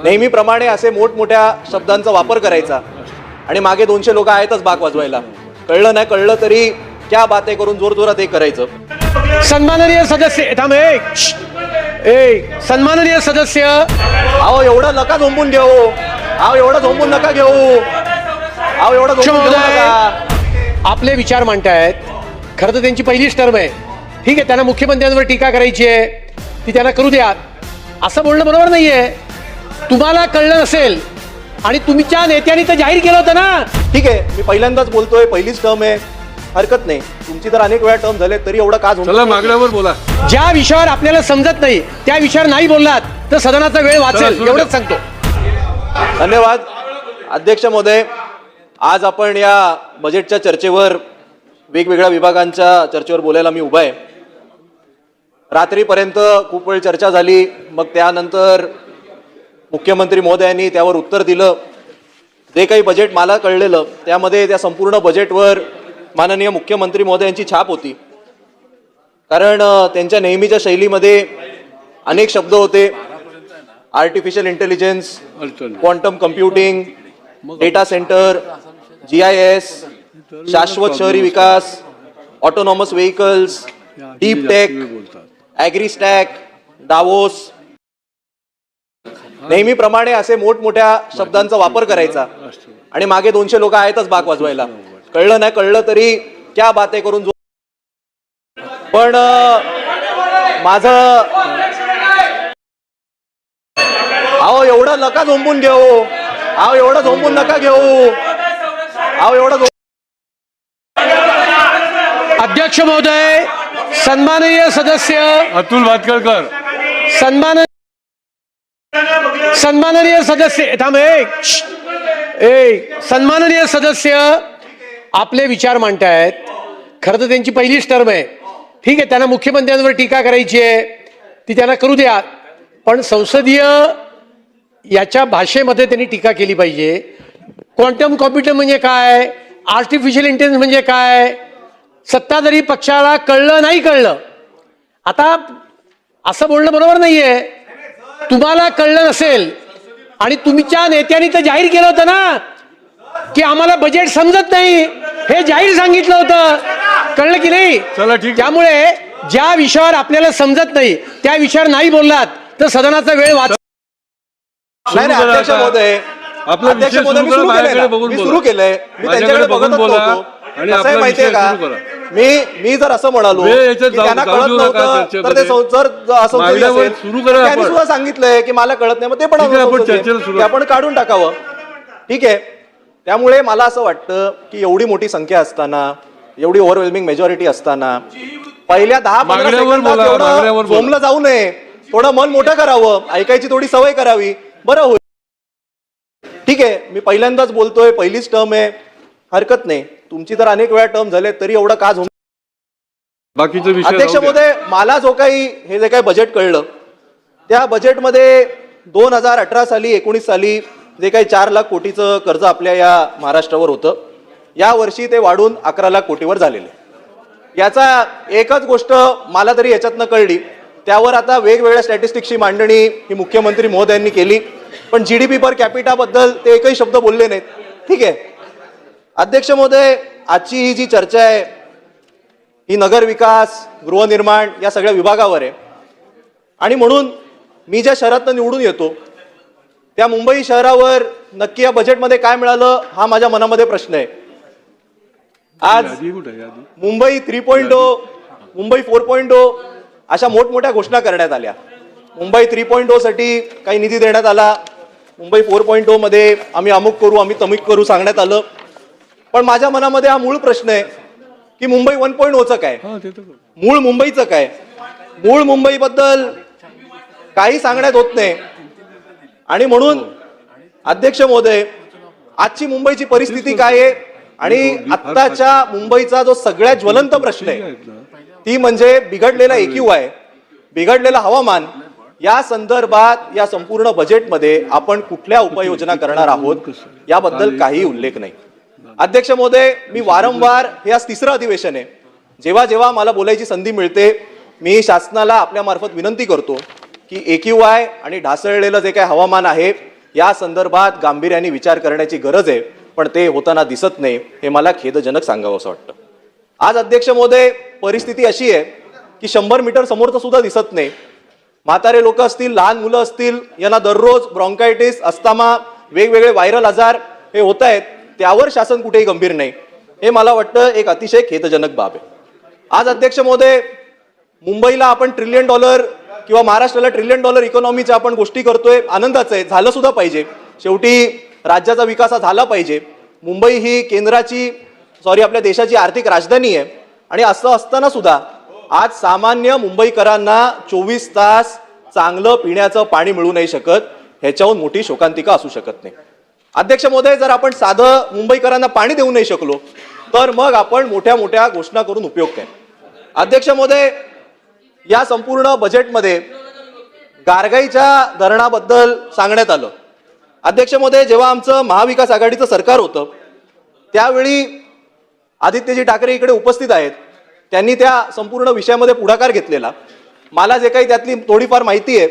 नेहमीप्रमाणे असे मोठमोठ्या शब्दांचा वापर करायचा आणि मागे 200 लोक आहेतच बाक वाजवायला. कळलं नाही कळलं तरी क्या बाते करून जोरजोरात हे करायचं. सन्माननीय सदस्य सन्माननीय सदस्य, अहो एवढं नका झोंबून घेऊ, अहो एवढं झोंबून नका घेऊ, अहो एवढं झोंबून घेऊ नका. आपले विचार मांडतायत. खरं तर त्यांची पहिलीच टर्म आहे. ठीक आहे, त्यांना मुख्यमंत्र्यांवर टीका करायची आहे, ती त्यांना करू द्या. असं बोलणं बरोबर नाहीये. तुम्हाला कळलं नसेल आणि तुमच्या नेत्यांनी तर जाहीर केलं होतं ना. ठीक आहे, मी पहिल्यांदाच बोलतोय, पहिलीच टर्म आहे, हरकत नाही. तुमची तर अनेक वेळा टर्म झाले तरी एवढं का चला मागण्यावर बोला. ज्या विषयावर आपल्याला समजत नाही त्या विषयावर नाही बोललात तर सदनाचा वेळ वाचेल, एवढंच सांगतो. धन्यवाद अध्यक्ष महोदय. आज आपण या बजेटच्या चर्चेवर, वेगवेगळ्या विभागांच्या चर्चेवर बोलायला मी उभा आहे. रात्रीपर्यंत खूप वेळ चर्चा झाली, मग त्यानंतर मुख्यमंत्री महोदयांनी त्यावर उत्तर दिलं. जे काही बजेट मला कळलेलं त्यामध्ये त्या संपूर्ण बजेटवर माननीय मुख्यमंत्री महोदयांची छाप होती. कारण त्यांच्या नेहमीच्या शैलीमध्ये अनेक शब्द होते. Artificial intelligence, quantum computing, data centre, GIS, शाश्वत शहरी विकास, autonomous vehicles, deep tech, AgriStack, Davos. नेहमीप्रमाणे असे मोठमोठ्या शब्दांचा वापर करायचा आणि मागे 200 लोक आहेतच बाक वाजवायला. कळलं नाही कळलं तरी क्या बाते करून पण माझं, अहो एवढं नका झोंबून घेऊ, अहो एवढं झोंबून नका घेऊ, अहो एवढं. अध्यक्ष महोदय, सन्माननीय सदस्य अतुल भातखळकर, सन्माननीय सदस्य सन्माननीय सदस्य, आपले विचार मांडतायत. खरं तर त्यांची पहिलीच टर्म आहे. ठीक आहे, त्यांना मुख्यमंत्र्यांवर टीका करायची आहे, ती त्यांना करू द्या. पण संसदीय याच्या भाषेमध्ये त्यांनी टीका केली पाहिजे. क्वांटम कॉम्प्युटर म्हणजे काय, आर्टिफिशियल इंटेलिजन्स म्हणजे काय, सत्ताधारी पक्षाला कळलं नाही कळलं. आता असं बोलणं बरोबर नाहीये. तुम्हाला कळलं नसेल आणि तुमच्या नेत्यांनी तर जाहीर केलं होतं ना की आम्हाला बजेट समजत नाही, हे जाहीर सांगितलं होतं. कळलं की नाही? चला ठीक. त्यामुळे ज्या विषयावर आपल्याला समजत नाही त्या विषयावर नाही बोललात तर सदनाचा वेळ वाच. नाही नाही अध्यक्ष महोदय, अध्यक्ष महोदय मी सुरू केलंय, मी त्यांच्याकडे बघतच नव्हतो. कसं आहे माहितीये का, मी जर असं म्हणालो की त्यांना कळत नव्हतं तर ते त्यांनी सुद्धा सांगितलंय की मला कळत नाही, मग ते पण आपण काढून टाकावं. ठीक आहे. त्यामुळे मला असं वाटतं की एवढी मोठी संख्या असताना, एवढी ओव्हरवेल्मिंग मेजॉरिटी असताना पहिल्या 10-15 सेकंदात झोंबलं जाऊ नये. थोडं मन मोठं करावं, ऐकायची थोडी सवय करावी, बरं होईल. ठीक आहे, मी पहिल्यांदाच बोलतोय, पहिलीच टर्म आहे, हरकत नाही. तुमची तर अनेक वेळा टर्म झाले तरी एवढं का झोंब. बाकीचे विषय अध्यक्ष महोदय, मला जो काही हे जे काही बजेट कळलं त्या बजेटमध्ये 2018 साली 19 साली जे काही 4 लाख कोटीचं कर्ज आपल्या या महाराष्ट्रावर होतं, या वर्षी ते वाढून 11 लाख कोटीवर झालेले. याचा एकच गोष्ट मला तरी याच्यातनं कळली, त्यावर आता वेगवेगळ्या स्टॅटिस्टिक्सची मांडणी ही मुख्यमंत्री महोदयांनी केली, पण GDP पर कॅपिटा बद्दल ते एकही शब्द बोलले नाहीत. ठीक आहे अध्यक्ष महोदय, आजची ही जी चर्चा आहे ही नगर विकास, गृहनिर्माण या सगळ्या विभागावर आहे. आणि म्हणून मी ज्या शहरातनं निवडून येतो त्या मुंबई शहरावर नक्की या बजेटमध्ये काय मिळालं हा माझ्या मनामध्ये प्रश्न आहे. आज मुंबई 3.0, मुंबई 4.0 अशा मोठमोठ्या घोषणा करण्यात आल्या. मुंबई 3.0 साठी काही निधी देण्यात आला, मुंबई 4.0 मध्ये आम्ही अमुक करू, आम्ही तमुक करू सांगण्यात आलं. पण माझ्या मनामध्ये हा मूळ प्रश्न आहे की मुंबई 1.0चं काय, मूळ मुंबईचं काय. मूळ मुंबईबद्दल काही सांगण्यात होत नाही. आणि म्हणून अध्यक्ष महोदय, आजची मुंबईची परिस्थिती काय आहे आणि आत्ताच्या मुंबईचा जो सगळ्यात ज्वलंत प्रश्न आहे ती म्हणजे बिघडलेला AQI, बिघडलेलं हवामान. या संदर्भात या संपूर्ण बजेटमध्ये आपण कुठल्या उपाययोजना करणार आहोत याबद्दल काही उल्लेख नाही. अध्यक्ष महोदय, मी वारंवार, हे आज 3रं अधिवेशन आहे, जेव्हा जेव्हा मला बोलायची संधी मिळते मी शासनाला आपल्या मार्फत विनंती करतो की AQI आणि ढासळलेलं जे काही हवामान आहे या संदर्भात गांभीर्याने विचार करण्याची गरज आहे, पण ते होताना दिसत नाही. हे मला खेदजनक सांगावं असं वाटतं. आज अध्यक्ष महोदय परिस्थिती अशी आहे की 100 मीटर समोरचं सुद्धा दिसत नाही. म्हातारे लोक असतील, लहान मुलं असतील, यांना दररोज ब्रॉन्कायटिस, अस्थमा, वेगवेगळे व्हायरल आजार हे होत आहेत. त्यावर शासन कुठेही गंभीर नाही. हे मला वाटतं एक अतिशय खेदजनक बाब आहे. आज अध्यक्ष महोदय मुंबईला आपण $1 ट्रिलियन किंवा महाराष्ट्राला $1 ट्रिलियन इकॉनॉमीच्या आपण गोष्टी करतोय. आनंदाचं आहे, झालं सुद्धा पाहिजे. शेवटी राज्याचा विकास हा झाला पाहिजे. मुंबई ही आपल्या देशाची आर्थिक राजधानी आहे. आणि असं असताना सुद्धा आज सामान्य मुंबईकरांना 24 तास चांगलं पिण्याचं पाणी मिळू नाही शकत. ह्याच्याहून मोठी शोकांतिका असू शकत नाही. अध्यक्ष महोदय, जर आपण साधं मुंबईकरांना पाणी देऊ नाही शकलो तर मग आपण मोठ्या मोठ्या घोषणा करून उपयोग काय. अध्यक्ष महोदय, या संपूर्ण बजेटमध्ये गारगाईच्या धरणाबद्दल सांगण्यात आलं. अध्यक्ष महोदय, जेव्हा आमचं महाविकास आघाडीचं सरकार होतं त्यावेळी आदित्यजी ठाकरे इकडे उपस्थित आहेत. त्यांनी त्या संपूर्ण विषयामध्ये पुढाकार घेतलेला. मला जे काही त्यातली थोडीफार माहिती आहे,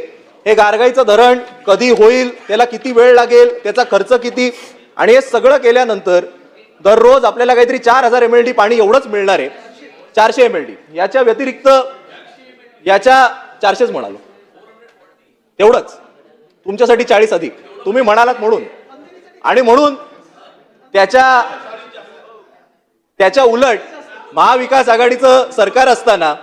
हे गारगाईचं धरण कधी होईल, त्याला किती वेळ लागेल, त्याचा खर्च किती, आणि हे सगळं केल्यानंतर दररोज आपल्याला काहीतरी 4000 MLD पाणी एवढंच मिळणार आहे. 400 MLD. याच्या व्यतिरिक्त 400च म्हणालो, तेवढंच तुमच्यासाठी 40 अधिक तुम्ही म्हणालात म्हणून. आणि म्हणून त्याच्या उलट महाविकास आघाडीचं सरकार असताना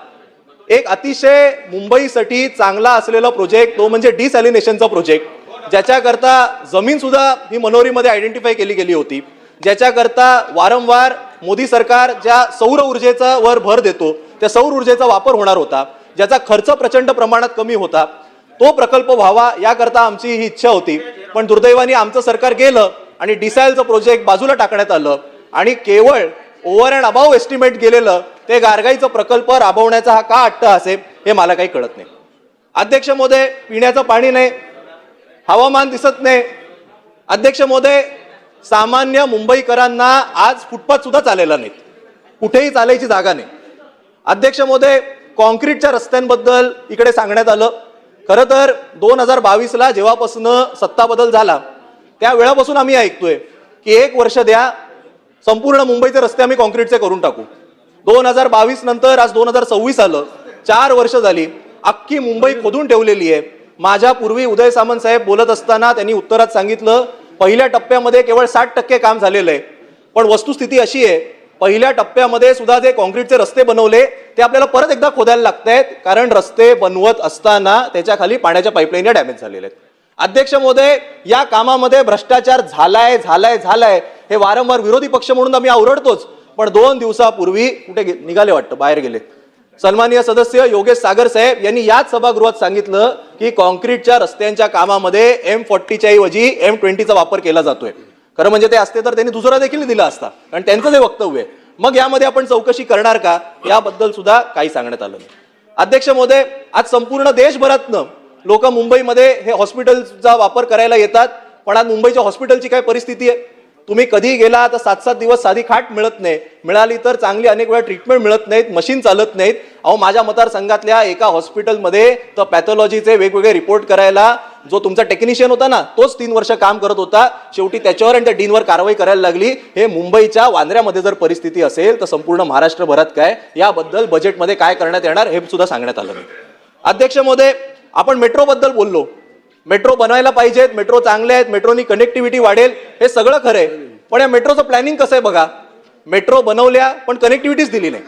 एक अतिशय मुंबईसाठी चांगला असलेला प्रोजेक्ट, तो म्हणजे डिसॅलिनेशनचा प्रोजेक्ट, ज्याच्याकरता जमीन सुद्धा ही मनोरीमध्ये आयडेंटिफाय केली गेली होती, ज्याच्याकरता वारंवार मोदी सरकार ज्या सौर ऊर्जेचा वर भर देतो त्या सौर ऊर्जेचा वापर होणार होता, ज्याचा खर्च प्रचंड प्रमाणात कमी होता, तो प्रकल्प व्हावा याकरता आमची ही इच्छा होती. पण दुर्दैवाने आमचं सरकार गेलं आणि डिसॅलचं प्रोजेक्ट बाजूला टाकण्यात आलं आणि केवळ ओव्हर अँड अबाव एस्टिमेट गेलेलं ते गारगाईचं प्रकल्प राबवण्याचा हा का अट्टहास आहे हे मला काही कळत नाही. अध्यक्ष महोदय, पिण्याचं पाणी नाही, हवामान दिसत नाही. अध्यक्ष महोदय, सामान्य मुंबईकरांना आज फुटपाथ सुद्धा चालेला नाहीत, कुठेही चालायची जागा नाही. अध्यक्ष महोदय, कॉन्क्रीटच्या रस्त्यांबद्दल इकडे सांगण्यात आलं. खरं तर 2022ला जेव्हापासून सत्ता बदल झाला त्या वेळापासून आम्ही ऐकतोय की 1 वर्ष द्या, संपूर्ण मुंबईचे रस्ते आम्ही कॉन्क्रीटचे करून टाकू. 2022 नंतर आज 2026 आलं, 4 वर्ष झाली. अख्खी मुंबई खोदून ठेवलेली आहे. माझ्या पूर्वी उदय सामंत साहेब बोलत असताना त्यांनी उत्तरात सांगितलं पहिल्या टप्प्यामध्ये केवळ 60% काम झालेलं आहे. पण वस्तुस्थिती अशी आहे, पहिल्या टप्प्यामध्ये सुद्धा जे कॉन्क्रीटचे रस्ते बनवले ते आपल्याला परत एकदा खोदायला लागत आहेत, कारण रस्ते बनवत असताना त्याच्या खाली पाण्याच्या पाईपलाईन डॅमेज झालेल्या आहेत. अध्यक्ष महोदय, या कामामध्ये भ्रष्टाचार झालाय हे वारंवार विरोधी पक्ष म्हणून आम्ही ओरडतोच. पण 2 दिवसापूर्वी कुठे निघाले वाटतं, बाहेर गेले, सन्माननीय सदस्य योगेश सागर साहेब यांनी याच सभागृहात सांगितलं की कॉन्क्रीटच्या रस्त्यांच्या कामामध्ये M40च्या ऐवजी M20चा वापर केला जातोय. खरं म्हणजे ते असते तर त्यांनी दुसरा देखील दिला असता, कारण त्यांचं जे वक्तव्य आहे. मग यामध्ये आपण चौकशी करणार का याबद्दल सुद्धा काही सांगण्यात आलं नाही. अध्यक्ष महोदय, आज संपूर्ण देशभरातनं लोक मुंबईमध्ये हे हॉस्पिटलचा वापर करायला येतात. पण आज मुंबईच्या हॉस्पिटलची काय परिस्थिती आहे, तुम्ही कधी गेला तर 7-7 दिवस साधी खाट मिळत नाही, मिळाली तर चांगली अनेक वेळा ट्रीटमेंट मिळत नाहीत, मशीन चालत नाहीत. अहो, माझ्या मतदारसंघातल्या एका हॉस्पिटलमध्ये तर पॅथॉलॉजीचे वेगवेगळे रिपोर्ट करायला जो तुमचा टेक्निशियन होता ना, तोच 3 वर्ष काम करत होता. शेवटी त्याच्यावर आणि त्या डीनवर कारवाई करायला लागली. हे मुंबईच्या वांद्र्यामध्ये जर परिस्थिती असेल तर संपूर्ण महाराष्ट्रभरात काय, याबद्दल बजेटमध्ये काय करण्यात येणार हे सुद्धा सांगण्यात आलं नाही. अध्यक्ष महोदय, आपण मेट्रो बद्दल बोललो, मेट्रो बनवायला पाहिजेत, मेट्रो चांगले आहेत, मेट्रोनी कनेक्टिव्हिटी वाढेल, हे सगळं खरं आहे. पण या मेट्रोचं प्लॅनिंग कसं आहे बघा. मेट्रो बनवल्या पण कनेक्टिव्हिटीच दिली नाही.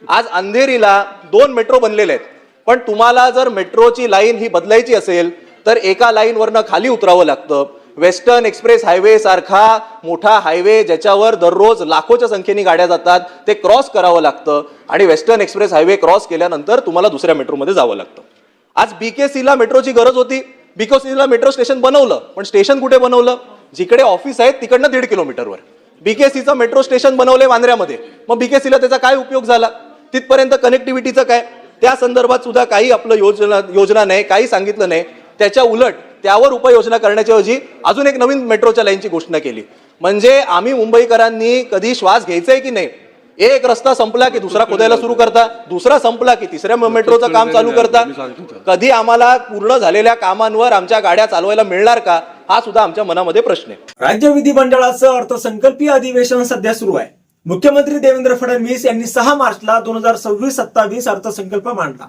आज अंधेरीला 2 मेट्रो बनलेले आहेत, पण तुम्हाला जर मेट्रोची लाईन ही बदलायची असेल तर एका लाईनवरनं खाली उतरावं लागतं. वेस्टर्न एक्सप्रेस हायवे सारखा मोठा हायवे ज्याच्यावर दररोज लाखोच्या संख्येने गाड्या जातात, ते क्रॉस करावं लागतं. आणि वेस्टर्न एक्सप्रेस हायवे क्रॉस केल्यानंतर तुम्हाला दुसऱ्या मेट्रोमध्ये जावं लागतं. आज BKCला मेट्रोची गरज होती, BKCला मेट्रो स्टेशन बनवलं, पण स्टेशन कुठे बनवलं, जिकडे ऑफिस आहेत तिकडनं 1.5 किलोमीटरवर. BKCचं मेट्रो स्टेशन बनवलंय वांद्र्यामध्ये, मग BKCला त्याचा काय उपयोग झाला, तिथपर्यंत कनेक्टिव्हिटीचं काय, त्या संदर्भात सुद्धा काही आपलं योजना नाही, काही सांगितलं नाही. त्याच्या उलट त्यावर उपाययोजना करण्याच्या ऐवजी अजून एक नवीन मेट्रोच्या लाईनची घोषणा केली. म्हणजे आम्ही मुंबईकरांनी कधी श्वास घ्यायचाय की नाही, एक रस्ता संपला की दुसरा खोदायला सुरू करता, दुसरा संपला की तिसऱ्या मेट्रोचं काम चालू करता. कधी आम्हाला पूर्ण झालेल्या कामांवर आमच्या गाड्या चालवायला मिळणार का, हा सुद्धा आमच्या मनामध्ये प्रश्न आहे. राज्य विधिमंडळाचं अर्थसंकल्पीय अधिवेशन सध्या सुरू आहे. मुख्यमंत्री देवेंद्र फडणवीस यांनी 6 मार्चला 2026-27 अर्थसंकल्प मांडला.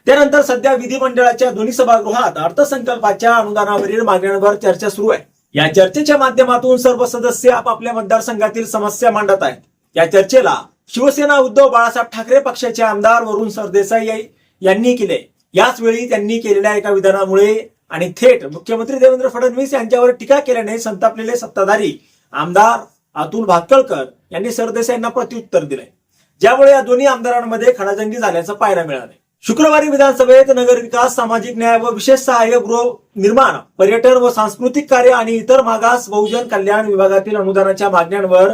त्यानंतर सध्या विधिमंडळाच्या दोन्ही सभागृहात अर्थसंकल्पाच्या अनुदानावरील मागण्यांवर चर्चा सुरू आहे. या चर्चेच्या माध्यमातून सर्व सदस्य आपापल्या मतदारसंघातील समस्या मांडत आहेत. या चर्चेला शिवसेना उद्धव बाळासाहेब ठाकरे पक्षाचे आमदार वरुण सरदेसाई यांनी केले. याच वेळी त्यांनी केलेल्या एका विधानामुळे आणि थेट मुख्यमंत्री देवेंद्र फडणवीस यांच्यावर टीका केल्याने संतापलेले सत्ताधारी आमदार अतुल भातखळकर यांनी सरदेसाईंना प्रत्युत्तर दिले, ज्यामुळे या दोन्ही आमदारांमध्ये खडाजंगी झाल्याचं पाहायला मिळाले. शुक्रवारी विधानसभेत नगरविकास, सामाजिक न्याय व विशेष सहाय्य गृहनिर्माण, पर्यटन व सांस्कृतिक कार्य आणि इतर मागास बहुजन कल्याण विभागातील अनुदानाच्या मागण्यांवर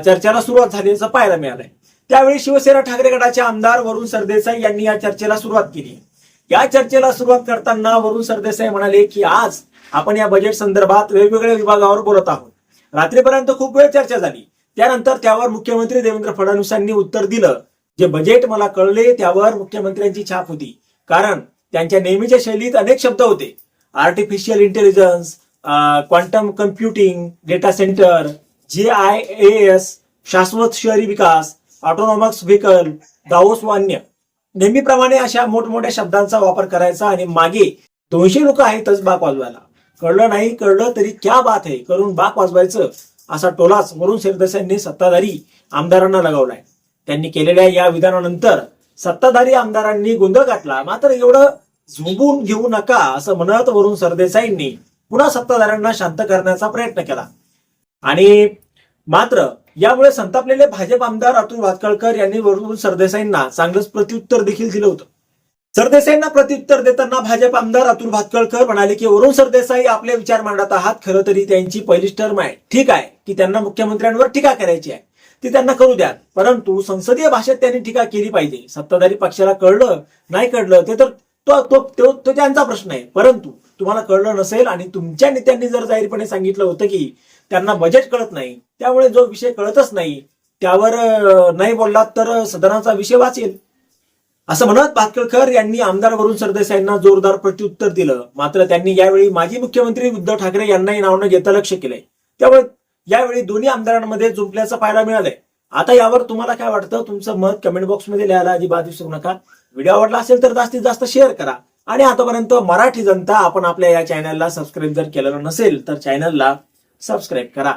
चर्चेला सुरुवात झाल्याचं पाहायला मिळालंय. त्यावेळी शिवसेना ठाकरे गटाचे आमदार वरुण सरदेसाई यांनी या चर्चेला सुरुवात केली. या चर्चेला सुरुवात करताना वरुण सरदेसाई म्हणाले की आज आपण या बजेट संदर्भात वेगवेगळ्या विभागावर बोलत आहोत. रात्रीपर्यंत खूप वेळ चर्चा झाली. त्यानंतर त्यावर मुख्यमंत्री देवेंद्र फडणवीसांनी उत्तर दिलं. जे बजेट मला कळले त्यावर मुख्यमंत्र्यांची छाप होती, कारण त्यांच्या नेहमीच्या शैलीत अनेक शब्द होते. Artificial intelligence, quantum computing, data centre, GIS, शाश्वत शहरी विकास, ऑटोनॉमस व्हेकल, दावोस व अन्य. नेहमीप्रमाणे अशा मोठमोठ्या शब्दांचा वापर करायचा आणि मागे 200 लोक आहेतच बाक वाजवायला. कळलं नाही कळलं तरी क्या बात आहे करून बाक वाजवायचं, असा टोलाच वरुण सरदेसाईंनी सत्ताधारी आमदारांना लगावलाय. त्यांनी केलेल्या या विधानानंतर सत्ताधारी आमदारांनी गोंधळ घातला. मात्र एवढं झोंबून घेऊ नका असं म्हणत वरुण सरदेसाईंनी पुन्हा सत्ताधाऱ्यांना शांत करण्याचा प्रयत्न केला. आणि मात्र यामुळे संतापलेले भाजप आमदार अतुल भातखळकर यांनी वरुण सरदेसाईंना चांगलंच प्रत्युत्तर देखील दिलं होतं. सरदेसाईंना प्रत्युत्तर देताना भाजप आमदार अतुल भातखळकर म्हणाले की वरुण सरदेसाई आपले विचार मांडत आहात. खरं तरी त्यांची पहिलीच टर्म आहे. ठीक आहे की त्यांना मुख्यमंत्र्यांवर टीका करायची आहे, ती त्यांना करू द्या, परंतु संसदीय भाषेत त्यांनी टीका केली पाहिजे. सत्ताधारी पक्षाला कळलं नाही कळलं ते तर तो त्यांचा प्रश्न आहे, परंतु तुम्हाला कळलं नसेल आणि तुमच्या नेत्यांनी जर जाहीरपणे सांगितलं होतं की त्यांना बजेट कळत नाही, त्यामुळे जो विषय कळतच नाही त्यावर नाही बोललात तर सदनाचा विषय वाचेल, असं म्हणत भातखळकर यांनी आमदार वरुण सरदेसाईंना जोरदार प्रत्युत्तर दिलं. मात्र त्यांनी यावेळी माजी मुख्यमंत्री उद्धव ठाकरे यांनाही नाव न घेता लक्ष केलंय. त्यामुळे यावेळी दोन्ही आमदारांमध्ये जुंपल्याचं पाहायला मिळालंय. आता यावर तुम्हाला काय वाटतं, तुमचं मत कमेंट बॉक्समध्ये लिहायला अजिबात विसरू नका. व्हिडिओ आवडला असेल तर जास्तीत जास्त शेअर करा. आणि आतापर्यंत मराठी जनता आपण आपल्या या चॅनलला सबस्क्राईब जर केलेलं नसेल तर चॅनलला सबस्क्राईब करा.